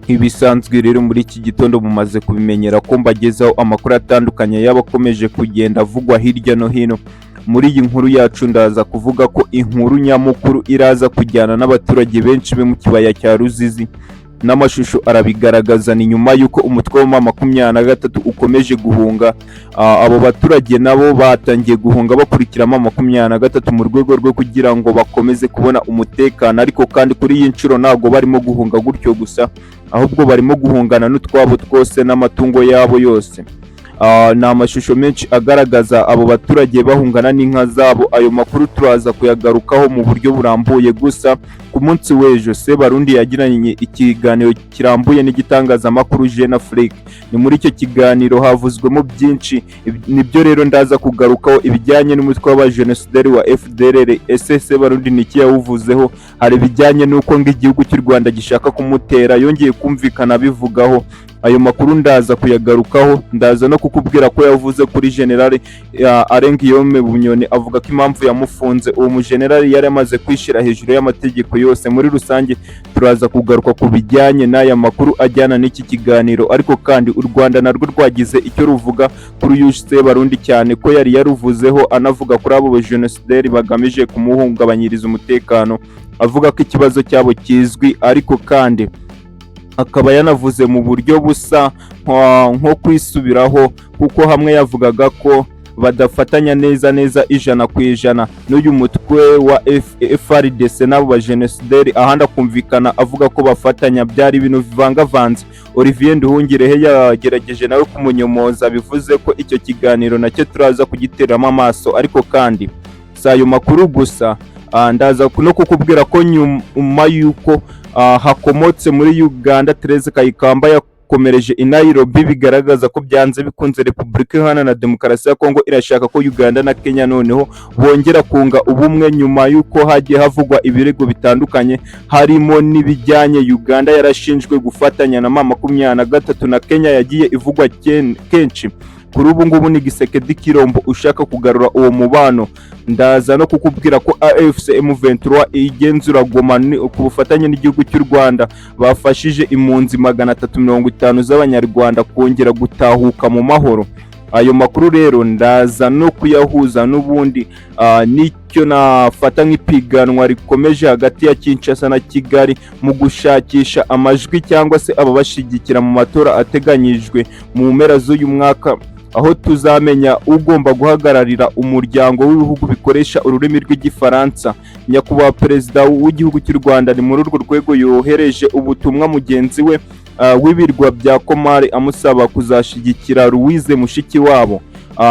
Ibisanzwe rero muri iki gitondo mumaze kubimenyera ko mbagezaho amakuru atandukanye y'abakomeje kugenda avugwa hirya no hino. Muri iyi nkuru yacu ndaza kuvuga ko inkuru nyamukuru iraza kujyana n'abaturage benshi be mu kibaya cya Ruzizi, n'amashusho arabigaragaza. Ni nyuma y'uko umutwe wa M23 ukomeje guhunga. Abo baturage nabo batangiye guhunga bakurikira M23 mu rwego rwo kugira ngo bakomeze kubona umutekano, ariko kandi kuri iyi nshuro ntago barimo guhunga gutyo gusa, ahubwo barimo guhungana n'utwabo twose n'amatungo yabo yose. Ni amashusho menshi agaragaza abo baturage bahungana n'inka zabo. Ayo makuru turaza kuyagarukaho mu buryo burambuye. Gusa ku munsi w'ejo Sebarundi yagiranye ikiganiro kirambuye n'igitangazamakuru Jeune Afrique. Ni muri icyo kiganiro havuzwemo byinshi, nibyo rero ndaza kugarukaho ibijyanye n'umutwe w'abajenosideri wa FDLR. Ese Sebarundi niki yawuvuzeho? Hari ibijyanye n'uko ng'igihugu cy'u Rwanda gishaka kumutera, yongeye kumvikana bivugaho. Ayo makuru ndaza kuyagarukaho. Ndaza no kukubwira ko yavuze kuri General Arengiyome Bunyoni, avuga ko impamvu yamufunze uwo mugenerali yari amaze kwishira hejuru y'amategeko yose. Muri rusange turaza kugaruka ku bijyanye n'aya makuru ajyana n'iki kiganiro, ariko kandi u Rwanda narwo rwagize icyo ruvuga kuri uyu Sebarundi, cyane ko yari yaruvuzeho anavuga kuri abo bajenosideri bagamije kumuhungabanyiriza umutekano, avuga ko ikibazo cyabo kizwi, ariko kandi akaba yanavuze mu buryo busa nko kwisubiraho, kuko hamwe yavugaga ko badafatanya neza 100% n'uyu mutwe wa FRDC n'abo bajenosideri, ahandi akumvikana avuga ko bafatanya. Byari ibintu bivangavanze. Olivier Nduhungirehe yagerageje nawe kumunyomoza, bivuze ko icyo kiganiro nacyo turaza kugiteramo amaso. Ariko kandi si ayo makuru gusa, ndaza no kukubwira ko nyuma y'uko hakomotse muri Uganda Therese Kayikamba yakomereje i Nairobi, bigaragaza ko byanze bikunze Repubulika Iharanira Demokarasi ya Kongo irashaka ko Uganda na Kenya noneho bongera kunga ubumwe, nyuma y'uko hagiye havugwa ibirego bitandukanye, harimo n'ibijyanye Uganda yarashinjwe gufatanya na M23 na Kenya yagiye ivugwa kenshi. Kuri ubu ngubu ni Gisekedi Kirombo ushaka kugarura uwo mubano. Ndaza no kukubwira ko AFC M23 igenzura Goma ku bufatanye n'igihugu cy'u Rwanda bafashije impunzi 350 z'abanyarwanda kongera gutahuka mu mahoro. Ayo makuru rero ndaza no kuyahuza n'ubundi nicyo nafata nk'ipiganwa rikomeje hagati ya Kinshasa na Kigali mu gushakisha amajwi cyangwa se ababashigikira mu matora ateganyijwe mu mpera z'uyu mwaka, aho tuzamenya ugomba guhagararira umuryango w'ibihugu bikoresha ururimi rw'igifaransa. Nyakubahwa Perezida w'igihugu cy'u Rwanda ni muri urwo rwego yohereje ubutumwa mugenzi we w'ibirwa bya Komari amusaba kuzashigikira Louise Mushikiwabo.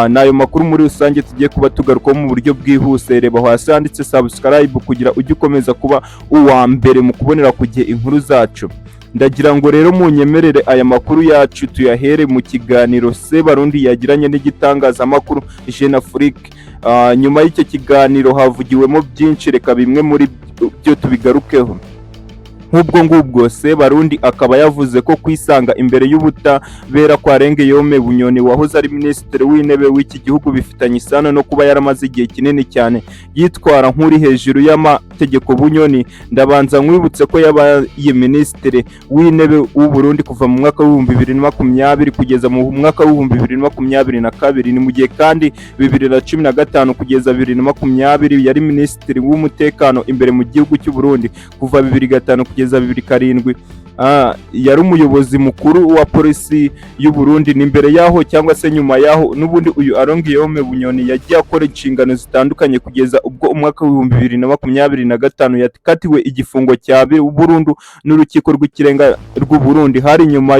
Nayo makuru muri rusange tugiye kuba tugarukaho mu buryo bwihuse. Reba hasi handitse subscribe kugira ujye ukomeza kuba uwa mbere mu kubonera ku gihe inkuru zacu. Ndagira ngo rero munyemerere aya makuru yacu tuyahere mu kiganiro Sebarundi yagiranye n'igitangazamakuru Jeune Afrique. Nyuma y'icyo kiganiro havugiwemo byinshi, reka bimwe muri byo tubigarukeho. Nk'ubwo ngubwo Sebarundi akaba yavuze ko kwisanga imbere y'ubutabera kwa Arengiyome Bunyoni wahoze ari minisitiri w'intebe w'iki gihugu bifitanye isano no kuba yaramaze igihe kinini cyane yitwara nk'uri hejuru y'amategeko. Bunyoni ndabanza nkwibutse ko yabaye minisitiri w'intebe w'Uburundi kuva mu mwaka wa 2020 kugeza mu mwaka wa 2022. Ni mu gihe kandi 2015 kugeza 2020 yari minisitiri w'umutekano imbere mu gihugu cy'u Burundi kuva 2005 kugeza 2007. Yari umuyobozi mukuru wa polisi y'u Burundi. Ni imbere yaho cyangwa se nyuma yaho n'ubundi uyu Arengiyome Bunyoni yagiye akora inshingano zitandukanye kugeza ubwo umwaka wa 2025 yakatiwe igifungo cya burundu n'urukiko rw'ikirenga rw'u Burundi. Hari nyuma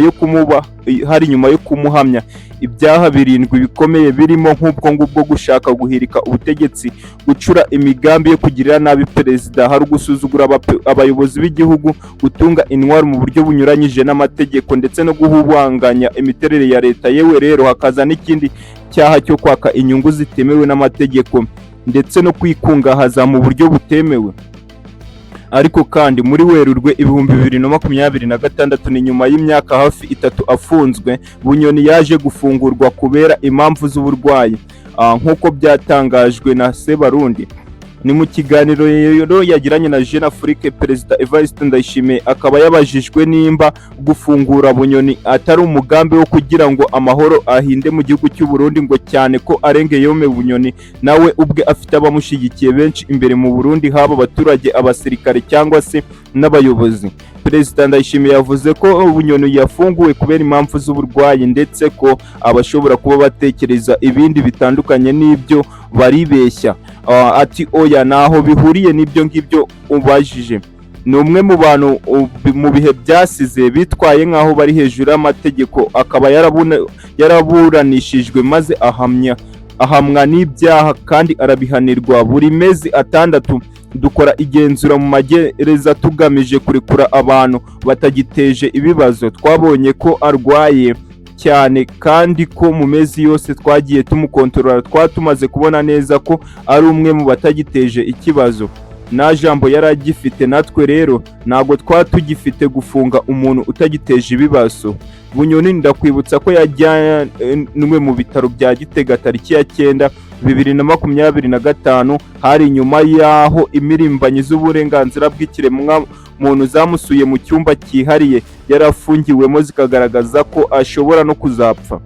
yo kumuhamya ibyaha 7 bikomeye birimo nk'ubwo ngubwo gushaka guhirika ubutegetsi, gucura imigambi yo kugirira nabi perezida, hari gusuzugura abayobozi b'igihugu, gutunga intwaro mu buryo bunyuranyije n'amategeko, ndetse no guhubanganya imiterere ya leta. Yewe rero hakaza n'ikindi cyaha cyo kwaka inyungu zitemewe n'amategeko ndetse no kwikungahaza mu buryo butemewe. Ariko kandi muri Werurwe 2026, ni nyuma y'imyaka hafi 3 afunzwe, Bunyoni yaje gufungurwa kubera impamvu z'uburwayi. Nk'uko byatangajwe na Sebarundi, Ni mu kiganiro rero yagiranye na Jeune Afrique, Perezida Evariste Ndayishimiye akaba yabajijwe nimba gufungura Bunyoni atari umugambi wo kugira ngo amahoro ahinde mu gihugu cy'u Burundi, ngo cyane ko Arengeyome Bunyoni nawe ubwe afite abamushigikiye benshi imbere mu Burundi, haba abaturage, abasirikare cyangwa se n'abayobozi. Perezida Ndayishimiye yavuze ko Bunyoni yafunguwe kubera impamvu z'uburwayi, ndetse ko abashobora kuba batekereza ibindi bitandukanye n'ibyo baribeshya. Ati oya naho bihuriye n'ibyo ngibyo ubajije. Ni umwe mu bantu mu bihe byasize bitwaye nk'aho bari hejuru y'amategeko, akaba yaraburanishijwe maze ahamwa n'ibyaha kandi arabihanirwa. Buri mezi 6 dukora igenzura mu magereza tugamije kurekura abantu batagiteje ibibazo. Twabonye ko arwaye cyane kandi ko mu mezi yose twagiye tumukontorora twatumaze kubona neza ko ari umwe mu batagiteje ikibazo. Na jambo yaragifite, natwe rero ntago tugifite gufunga umuntu utagiteje ibibazo. Bunyoni ndakwibutsa ko yajyanwe mu bitaro bya Gitega tariki ya 9 2025, hari nyuma yaho imirimbanyi z'uburenganzira bw'ikiremwa muntu zamusuye mu cyumba cyihariye yarafungiwemo zikagaragaza ko ashobora no kuzapfa.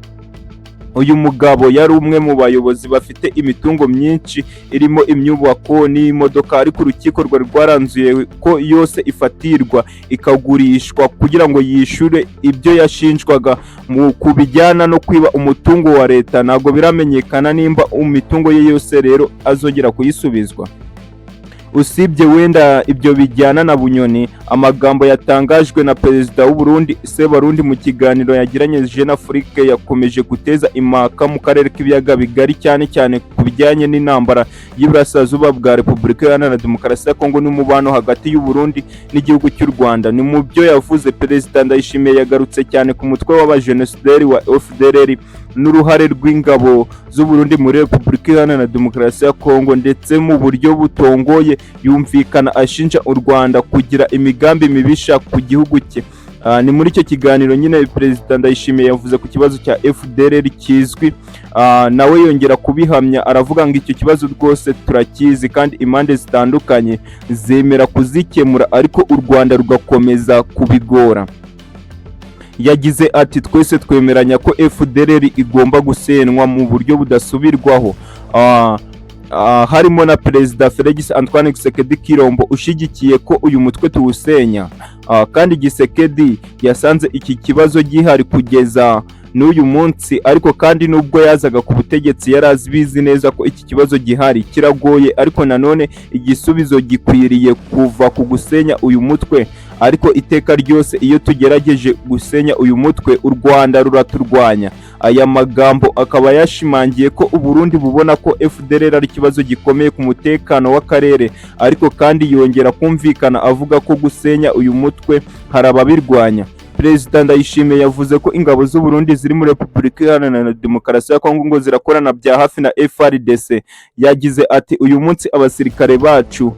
Uyu mugabo yari umwe mu bayobozi bafite imitungo myinshi irimo imyubako n'imodoka, ariko urukiko rwaranzuye ko yose ifatirwa ikagurishwa kugira ngo yishure ibyo yashinjwaga mu kubijyana no kwiba umutungo wa leta. Ntabwo biramenyekana nimba imitungo ye yose rero azongera kuyisubizwa. Usibye wenda ibyo bijyana na Bunyoni, amagambo yatangajwe na Perezida w'Uburundi Sebarundi mu kiganiro yagiranye Jeune Afrique yakomeje guteza impaka mu karere k'ibiyaga bigari, cyane cyane ku bijyanye n'intambara y'Iburasirazuba bwa Repubulika Iharanira Demokarasi ya Kongo n'umubano hagati y'u Burundi n'igihugu cy'u Rwanda. Ni mu byo yavuze Perezida Ndayishimiye yagarutse cyane ku mutwe w'abajenosideri wa FDLR n'uruhare rw'ingabo z'u Burundi muri Repubulika Iharanira Demokarasi ya Kongo, ndetse mu buryo butongoye yumvikana ashinja u Rwanda kugira imigambi mibisha ku gihugu cye. Ni muri icyo kiganiro nyine Perezida Ndayishimiye yavuze ku kibazo cya FDLR kizwi, nawe yongera kubihamya, aravuga ngo icyo kibazo rwose turakizi kandi impande zitandukanye zemera kuzikemura, ariko u Rwanda rugakomeza kubigora. Yagize ati twese twemeranya ko FDLR igomba gusenwa mu buryo budasubirwaho. Harimo na Perezida Felix Antoine Tshisekedi Kirombo ushigikiye ko uyu mutwe tuwusenya, kandi Tshisekedi yasanze iki kibazo gihari kugeza n'uyu munsi, ariko kandi nubwo yazaga ku butegetsi yarazibizi neza ko iki kibazo gihari kiragoye, ariko nanone igisubizo gikwiriye kuva ku gusenya uyu mutwe. Ariko iteka ryose iyo tugerageje gusenya uyu mutwe u Rwanda ruraturwanya. Aya magambo akaba yashimangiye ko u Burundi bubona ko FDLR ari ikibazo gikomeye ku mutekano w'akarere, ariko kandi yongera kumvikana avuga ko gusenya uyu mutwe hari ababirwanya. Perezida Ndayishimiye yavuze ko ingabo z'u Burundi ziri muri Repubulika Iharanira Demokarasi ya Kongo ngo zirakorana bya hafi na FARDC. Yagize ati uyu munsi abasirikare bacu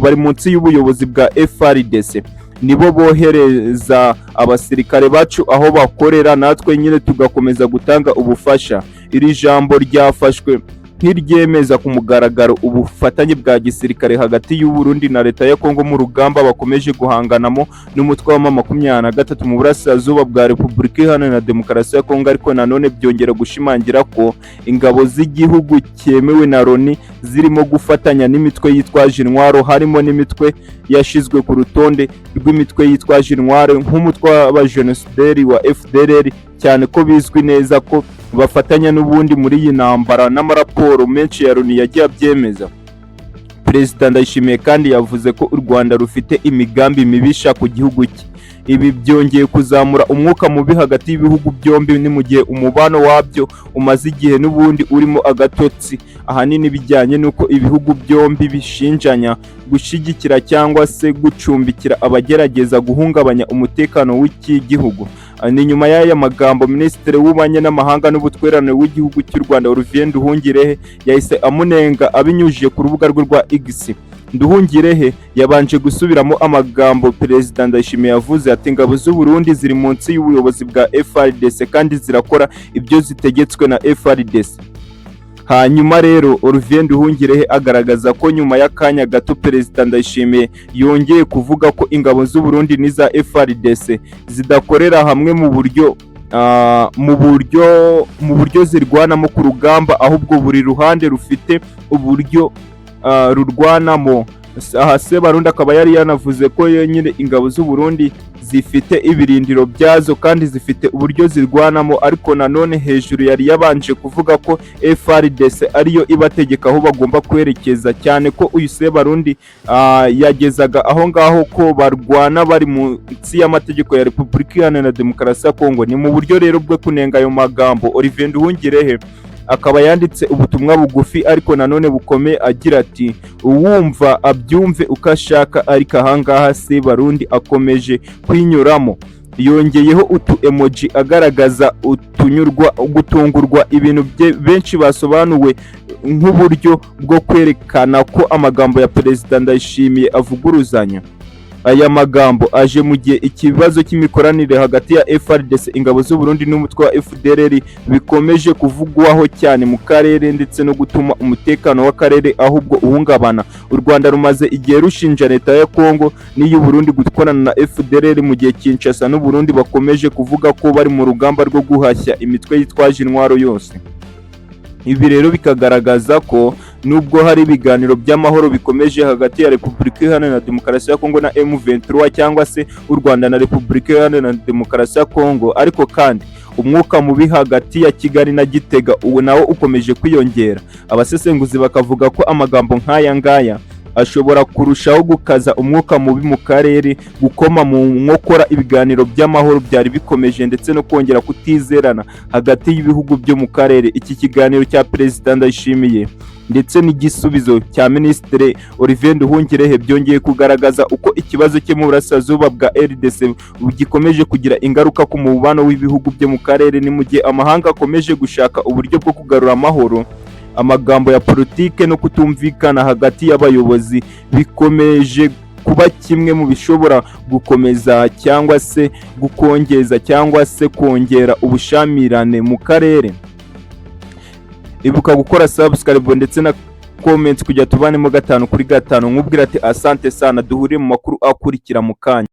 bari munsi y'ubuyobozi bwa FARDC, nibo bohereza abasirikare bacu aho bakorera, natwe nyine tugakomeza gutanga ubufasha. Iri jambo ryafashwe nk'iryemeza ku mugaragaro ubufatanye bwa gisirikare hagati y'u Burundi na leta ya Kongo mu rugamba bakomeje guhanganamo n'umutwe wa M23 mu burasirazuba bwa Repubulika Iharanira Demokarasi ya Kongo, ariko nanone byongera gushimangira ko ingabo z'igihugu cyemewe na Loni zirimo gufatanya n'imitwe yitwaje intwaro, harimo n'imitwe yashizwe ku rutonde rw'imitwe yitwaje intwaro nk'umutwe w'abajenosideri wa FDLR, cyane ko bizwi neza ko bafatanya n'ubundi muri iyi ntambara n'amaraporo menshi ya Loni yagiye abyemeza. Perezida Ndayishimiye kandi yavuze ko u Rwanda rufite imigambi mibisha ku gihugu cye. Ibi byongeye kuzamura umwuka mubi hagati y'ibihugu byombi, ni mu gihe umubano wabyo umaze igihe n'ubundi urimo agatotsi, ahanini bijyanye n'uko ibihugu byombi bishinjanya gushyigikira cyangwa se gucumbikira abagerageza guhungabanya umutekano w'iki gihugu. Ni nyuma y'aya magambo Minisitiri w'Ububanyi n'Amahanga n'Ubutwererane w'igihugu cy'u Rwanda Olivier Nduhungirehe yahise amunenga abinyujije ku rubuga rwe rwa X. Nduhungirehe yabanje gusubiramo amagambo Perezida Ndayishimiye yavuze ati ingabo z'u Burundi ziri munsi y'ubuyobozi bwa FARDC kandi zirakora ibyo zitegetswe na FARDC. Hanyuma rero Olivier Nduhungirehe agaragaza ko nyuma y'akanya gato Perezida Ndayishimiye yongeye kuvuga ko ingabo z'u Burundi n'iza FARDC zidakorera hamwe mu buryo zirwanamo ku rugamba, ahubwo buri ruhande rufite uburyo rurwanamo. Aha Sebarundi akaba yari yanavuze ko nyine ingabo z'u Burundi zifite ibirindiro byazo kandi zifite uburyo zirwanamo, ariko nanone hejuru yari yabanje kuvuga ko FARDC ariyo ibategeka aho bagomba kwerekeza, cyane ko uyu Sebarundi yagezaga aho ngaho ko barwana bari munsi y'amategeko ya Repubulika Iharanira Demokarasi ya Kongo. Ni mu buryo rero bwo kunenga ayo magambo Olivier Nduhungirehe akaba yanditse ubutumwa bugufi ariko nanone bukomeye agira ati uwumva abyumve uko ashaka, ariko ahangaha Sebarundi akomeje kwinyuramo. Yongeyeho utu emoji agaragaza gutungurwa ibintu benshi basobanuwe nk'uburyo bwo kwerekana ko amagambo ya Perezida Ndayishimiye avuguruzanya. Aya magambo aje mu gihe ikibazo cy'imikoranire hagati ya FARDC, ingabo z'u Burundi n'umutwe wa FDLR bikomeje kuvugwaho cyane mu karere ndetse no gutuma umutekano w'akarere ahubwo uhungabana. U Rwanda rumaze igihe rushinja leta ya Kongo n'iy'u Burundi gukorana na FDLR, mu gihe Kinshasa n'u Burundi bakomeje kuvuga ko bari mu rugamba rwo guhashya imitwe yitwaje intwaro yose. Ibi rero bikagaragaza ko nubwo hari ibiganiro by'amahoro bikomeje hagati ya Repubulika Iharanira Demokarasi ya Kongo na M23 cyangwa se u Rwanda na Repubulika Iharanira Demokarasi ya Kongo, ariko kandi umwuka mubi hagati ya Kigali na Gitega uwo nawo ukomeje kwiyongera. Abasesenguzi bakavuga ko amagambo nk'aya ngaya ashobora kurushaho gukaza umwuka mubi mu karere, gukoma mu nkokora ibiganiro by'amahoro byari bikomeje ndetse no kongera kutizerana hagati y'ibihugu byo mu karere. Iki kiganiro cya Perezida Ndayishimiye ndetse n'igisubizo cya Minisitiri Olivier Nduhungirehe byongeye kugaragaza uko ikibazo cyo mu burasirazuba bwa RDC gikomeje kugira ingaruka ku mubano w'ibihugu byo mu karere. Ni mu gihe amahanga akomeje gushaka uburyo bwo kugarura amahoro, amagambo ya politike no kutumvikana hagati y'abayobozi bikomeje kuba kimwe mu bishobora gukomeza cyangwa se gukongeza cyangwa se kongera ubushamirane mu karere. Ibuka gukora subscribe ndetse na comment kujya tubanemo 5 kuri 5. Nkubwira ati asante sana, duhuriye mu makuru akurikira mu kanya.